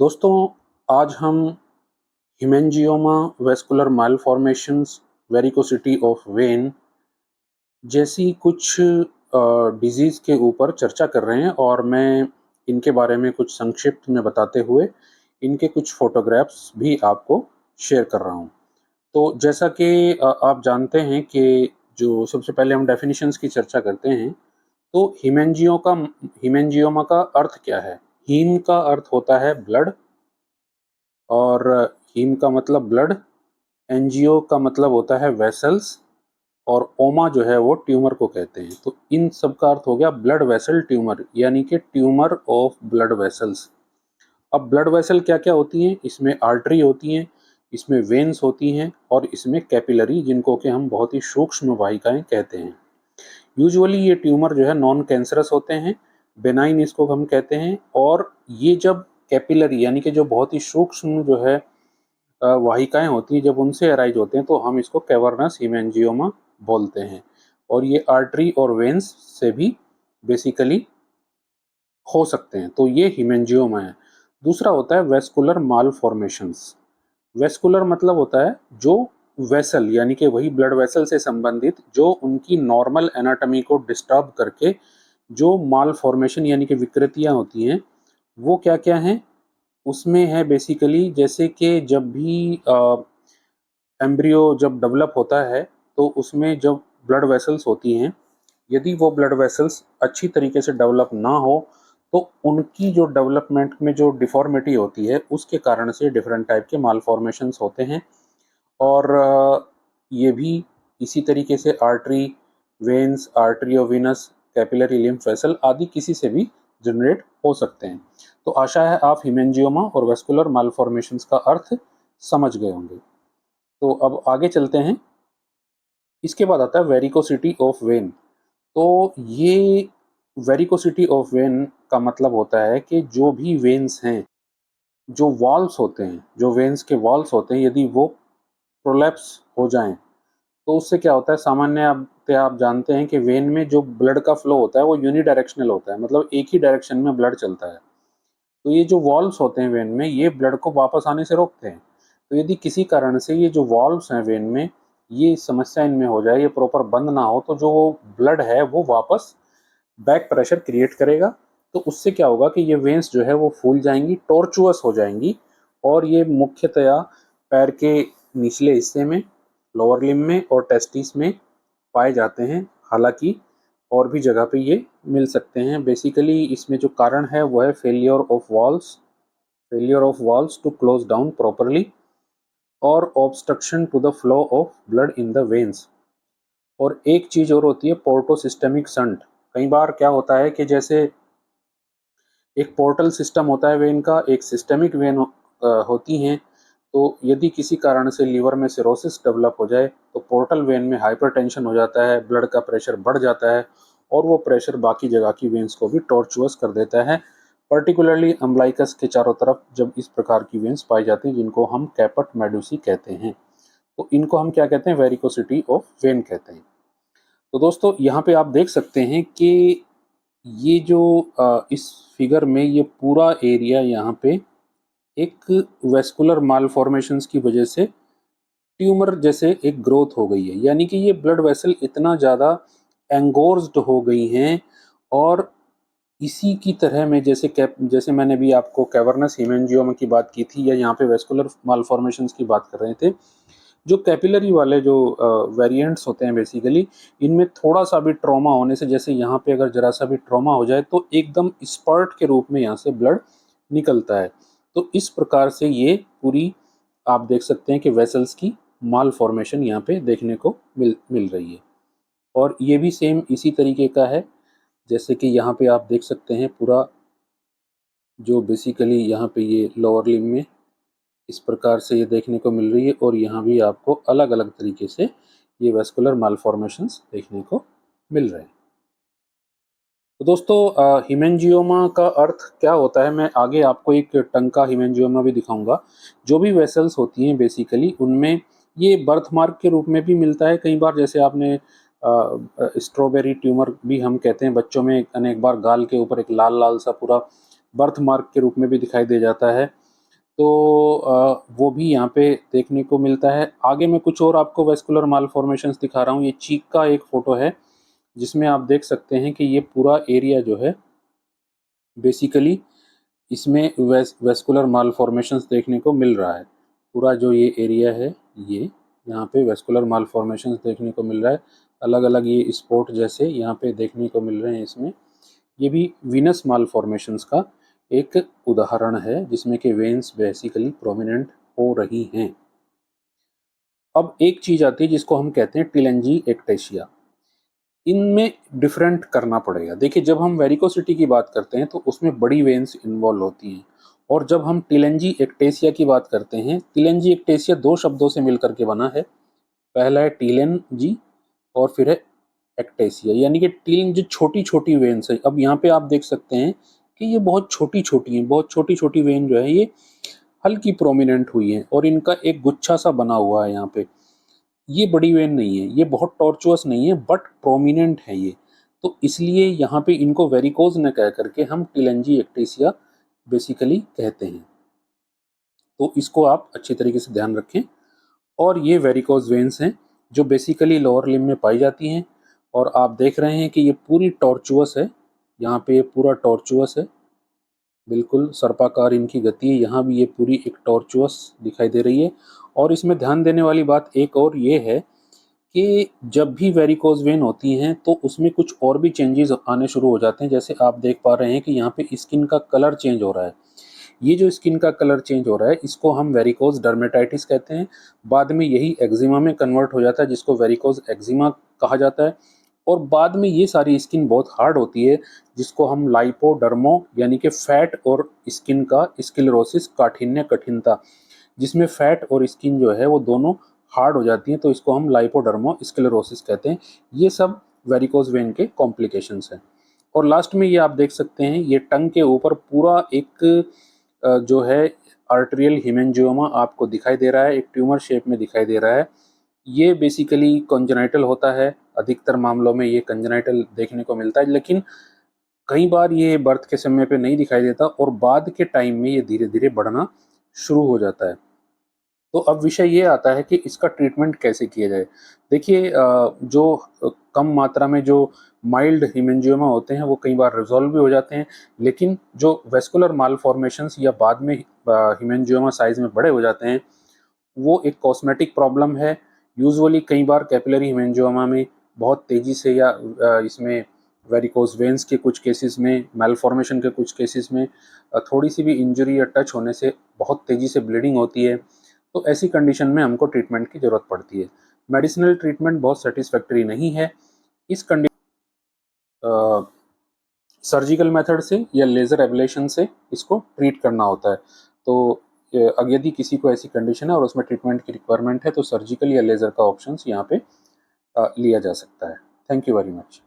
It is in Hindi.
दोस्तों, आज हम हीमेंजियोमा, वैस्कुलर मालफॉर्मेशंस, वेरिकोसिटी ऑफ वेन जैसी कुछ डिजीज़ के ऊपर चर्चा कर रहे हैं और मैं इनके बारे में कुछ संक्षिप्त में बताते हुए इनके कुछ फ़ोटोग्राफ्स भी आपको शेयर कर रहा हूँ। तो जैसा कि आप जानते हैं कि जो सबसे पहले हम डेफिनिशंस की चर्चा करते हैं, तो हीमेंजियोमा का अर्थ क्या है? हीम का अर्थ होता है ब्लड और हीम का मतलब ब्लड, एंजियो का मतलब होता है वेसल्स और ओमा जो है वो ट्यूमर को कहते हैं। तो इन सब का अर्थ हो गया ब्लड वेसल ट्यूमर, यानी कि ट्यूमर ऑफ ब्लड वेसल्स। अब ब्लड वेसल क्या-क्या होती हैं? इसमें आर्टरी होती हैं, इसमें वेन्स होती हैं और इसमें कैपिलरी, जिनको कि हम बहुत ही सूक्ष्म वाहिकाएँ कहते हैं। यूजुअली ये ट्यूमर जो है नॉन कैंसरस होते हैं, बेनाइन इसको हम कहते हैं। और ये जब कैपिलरी यानी कि जो बहुत ही सूक्ष्म जो है वाहिकाएँ होती हैं, जब उनसे अराइज़ होते हैं तो हम इसको कैवर्नस हीमेंजियोमा बोलते हैं। और ये आर्टरी और वेन्स से भी बेसिकली हो सकते हैं, तो ये हीमेंजियोमा है। दूसरा होता है वेस्कुलर मालफॉर्मेशंस। वेस्कुलर मतलब होता है जो वेसल यानी कि वही ब्लड वेसल से संबंधित जो उनकी नॉर्मल एनाटॉमी को डिस्टर्ब करके जो मालफॉर्मेशन यानी कि विकृतियाँ होती हैं, वो क्या-क्या हैं? उसमें है बेसिकली जैसे कि जब भी एम्ब्रियो जब डेवलप होता है तो उसमें जब ब्लड वेसल्स होती हैं, यदि वो ब्लड वेसल्स अच्छी तरीके से डेवलप ना हो तो उनकी जो डेवलपमेंट में जो डिफ़ॉर्मिटी होती है उसके कारण से डिफरेंट टाइप के मालफॉर्मेशंस होते हैं। और ये भी इसी तरीके से artery, veins, arteriovenous, capillary lymph vessel आदि किसी से भी जनरेट हो सकते हैं। तो आशा है आप हीमेंजियोमा और वेस्कुलर मालफॉर्मेशंस का अर्थ समझ गए होंगे। तो अब आगे चलते हैं। इसके बाद आता है वेरिकोसिटी ऑफ वेन। तो ये वेरिकोसिटी ऑफ वेन का मतलब होता है कि जो भी वेन्स हैं, जो वॉल्व्स होते हैं, जो वेन्स के वॉल्व्स होते हैं, यदि वो प्रोलैप्स हो जाएँ, तो उससे क्या होता है, आप जानते हैं कि वेन में जो ब्लड का फ्लो होता है वो यूनिडायरेक्शनल होता है, मतलब एक ही डायरेक्शन में ब्लड चलता है। तो ये जो वॉल्व्स होते हैं वेन में, ये ब्लड को वापस आने से रोकते हैं। तो यदि किसी कारण से ये जो वॉल्व्स हैं वेन में, ये समस्या इनमें हो जाए, ये प्रॉपर बंद ना हो, तो जो ब्लड है वो वापस बैक प्रेशर क्रिएट करेगा। तो उससे क्या होगा कि ये वेन्स जो है वो फूल जाएंगी, टॉर्चुअस हो जाएंगी और ये मुख्यतया पैर के निचले हिस्से में, लोअर लिम्ब में और टेस्टिस में पाए जाते हैं। हालांकि और भी जगह पे ये मिल सकते हैं। बेसिकली इसमें जो कारण है वो है failure of walls to close down properly और obstruction to the flow of blood in the veins. और एक चीज़ और होती है पोर्टोसिस्टेमिक शंट। कई बार क्या होता है कि जैसे एक पोर्टल सिस्टम होता है वेन का, एक सिस्टेमिक वेन होती हैं। तो यदि किसी कारण से लीवर में सिरोसिस डेवलप हो जाए तो पोर्टल वेन में हाइपरटेंशन हो जाता है, ब्लड का प्रेशर बढ़ जाता है और वो प्रेशर बाकी जगह की वेन्स को भी टॉर्चुअस कर देता है। पर्टिकुलरली अम्बलाइकस के चारों तरफ जब इस प्रकार की वेन्स पाई जाती हैं, जिनको हम कैपट मेडुसी कहते हैं, तो इनको हम क्या कहते हैं, वेरिकोसिटी ऑफ वेन कहते हैं। तो दोस्तों यहाँ पे आप देख सकते हैं कि ये जो इस फिगर में ये पूरा एरिया यहाँ पे एक वेस्कुलर मालफॉर्मेशंस की वजह से ट्यूमर जैसे एक ग्रोथ हो गई है, यानी कि ये ब्लड वेसल इतना ज़्यादा एंगोर्स्ड हो गई हैं। और इसी की तरह में जैसे मैंने भी आपको कैवर्नस हीमेंजियोमा की बात की थी या यहाँ पे वेस्कुलर मालफॉर्मेशंस की बात कर रहे थे, जो कैपिलरी वाले जो वेरिएंट्स होते हैं बेसिकली, इनमें थोड़ा सा भी ट्रॉमा होने से, जैसे यहाँ पे अगर जरा सा भी ट्रॉमा हो जाए तो एकदम स्पर्ट के रूप में यहाँ से ब्लड निकलता है। तो इस प्रकार से ये पूरी आप देख सकते हैं कि वेसल्स की माल फॉर्मेशन यहाँ पे देखने को मिल रही है। और ये भी सेम इसी तरीके का है, जैसे कि यहाँ पे आप देख सकते हैं पूरा जो बेसिकली यहाँ पे ये लोअर लिम्ब में इस प्रकार से ये देखने को मिल रही है और यहाँ भी आपको अलग अलग तरीके से ये वेस्कुलर मालफॉर्मेशंस देखने को मिल रहे हैं। तो दोस्तों हीमेंजियोमा का अर्थ क्या होता है, मैं आगे आपको एक टंग का हीमेंजियोमा भी दिखाऊंगा। जो भी वेसल्स होती हैं बेसिकली उनमें ये बर्थ मार्क के रूप में भी मिलता है कई बार, जैसे आपने स्ट्रॉबेरी ट्यूमर भी हम कहते हैं बच्चों में, अनेक बार गाल के ऊपर एक लाल लाल सा पूरा बर्थ मार्क के रूप में भी दिखाई दे जाता है। तो वो भी यहाँ पे देखने को मिलता है। आगे मैं कुछ और आपको वेस्कुलर मालफॉर्मेशंस दिखा रहा हूँ। ये चीक का एक फ़ोटो है, जिसमें आप देख सकते हैं कि ये पूरा एरिया जो है बेसिकली इसमें वेस्कुलर मालफॉर्मेशंस देखने को मिल रहा है। पूरा जो ये एरिया है, ये यहाँ पे वेस्कुलर मालफॉर्मेशंस देखने को मिल रहा है। अलग-अलग ये स्पॉट जैसे यहाँ पे देखने को मिल रहे हैं इसमें। ये भी वीनस मालफॉर्मेशंस का एक उदाहरण है, जिसमें कि वेन्स बेसिकली प्रोमिनेंट हो रही हैं। अब एक चीज़ आती है जिसको हम कहते हैं टिलेंजी एक्टेशिया। इनमें डिफरेंट करना पड़ेगा। देखिए, जब हम वेरिकोसिटी की बात करते हैं तो उसमें बड़ी वेन्स इन्वॉल्व होती हैं, और जब हम टिलेंजी एक्टेशिया की बात करते हैं, टिलेंजी एक्टेशिया 2 शब्दों से मिलकर के बना है। पहला है टिलेंजी और फिर है एक्टेशिया, यानी कि टिलेंजी जो छोटी-छोटी वेन्स है। अब यहाँ पे आप देख सकते हैं कि ये बहुत छोटी-छोटी हैं, बहुत छोटी-छोटी वेन जो है ये हल्की प्रोमिनेंट हुई हैं, और इनका एक गुच्छा सा बना हुआ है यहाँ पे। ये बड़ी वेन नहीं है, ये बहुत टॉर्चुअस नहीं है, बट प्रोमिनेंट है ये। तो इसलिए यहाँ पे इनको वेरिकोज न कह करके हम टिलेंजी एक्टेशिया बेसिकली कहते हैं। तो इसको आप अच्छी तरीके से ध्यान रखें। और ये वेरिकोज वेन्स हैं जो बेसिकली लोअर लिम्ब में पाई जाती हैं, और आप देख रहे हैं कि ये पूरी टॉर्चुअस है। यहाँ पे ये पूरा टॉर्चुअस है, बिल्कुल सर्पाकार इनकी गति है। यहाँ भी ये पूरी एक टॉर्चुअस दिखाई दे रही है। और इसमें ध्यान देने वाली बात एक और ये है कि जब भी वेरिकोज वेन होती हैं तो उसमें कुछ और भी चेंजेस आने शुरू हो जाते हैं। जैसे आप देख पा रहे हैं कि यहाँ पे स्किन का कलर चेंज हो रहा है। ये जो स्किन का कलर चेंज हो रहा है, इसको हम वेरिकोज डर्मेटाइटिस कहते हैं। बाद में यही एक्जिमा में कन्वर्ट हो जाता है, जिसको वेरिकोज एक्जिमा कहा जाता है। और बाद में ये सारी स्किन बहुत हार्ड होती है, जिसको हम लाइपोडर्मो यानी कि फैट और स्किन का स्क्लेरोसिस, काठिन्य कठिनता, जिसमें फैट और स्किन जो है वो दोनों हार्ड हो जाती हैं, तो इसको हम लाइपोडर्मो स्क्लेरोसिस कहते हैं। ये सब वेरिकोज वेन के कॉम्प्लिकेशंस हैं। और लास्ट में ये आप देख सकते हैं, ये टंग के ऊपर पूरा एक जो है आर्टेरियल हेमेंजियोमा आपको दिखाई दे रहा है, एक ट्यूमर शेप में दिखाई दे रहा है। ये बेसिकली कंजेनाइटल होता है। अधिकतर मामलों में ये कंजेनाइटल देखने को मिलता है, लेकिन कई बार ये बर्थ के समय पे नहीं दिखाई देता, और बाद के टाइम में ये धीरे-धीरे बढ़ना शुरू हो जाता है। तो अब विषय ये आता है कि इसका ट्रीटमेंट कैसे किया जाए। देखिए, जो कम मात्रा में जो माइल्ड हेमेंजियोमा होते हैं वो कई बार रिज़ॉल्व भी हो जाते हैं, लेकिन जो वेस्कुलर मालफॉर्मेशंस या बाद में हेमेंजियोमा साइज़ में बड़े हो जाते हैं, वो एक कॉस्मेटिक प्रॉब्लम है। यूजुअली कई बार कैपिलरी हेमेंजियोमा में बहुत तेज़ी से, या इसमें वेरिकोज वेन्स के कुछ केसेस में, मालफॉर्मेशन के कुछ केसेस में थोड़ी-सी भी इंजरी या टच होने से बहुत तेज़ी से ब्लीडिंग होती है। तो ऐसी कंडीशन में हमको ट्रीटमेंट की ज़रूरत पड़ती है। मेडिसिनल ट्रीटमेंट बहुत सैटिस्फैक्टरी नहीं है। इस सर्जिकल मेथड से या लेज़र एब्लेशन से इसको ट्रीट करना होता है। तो यदि किसी को ऐसी कंडीशन है और उसमें ट्रीटमेंट की रिक्वायरमेंट है, तो सर्जिकल या लेज़र का ऑप्शंस यहाँ पे लिया जा सकता है। Thank you very much.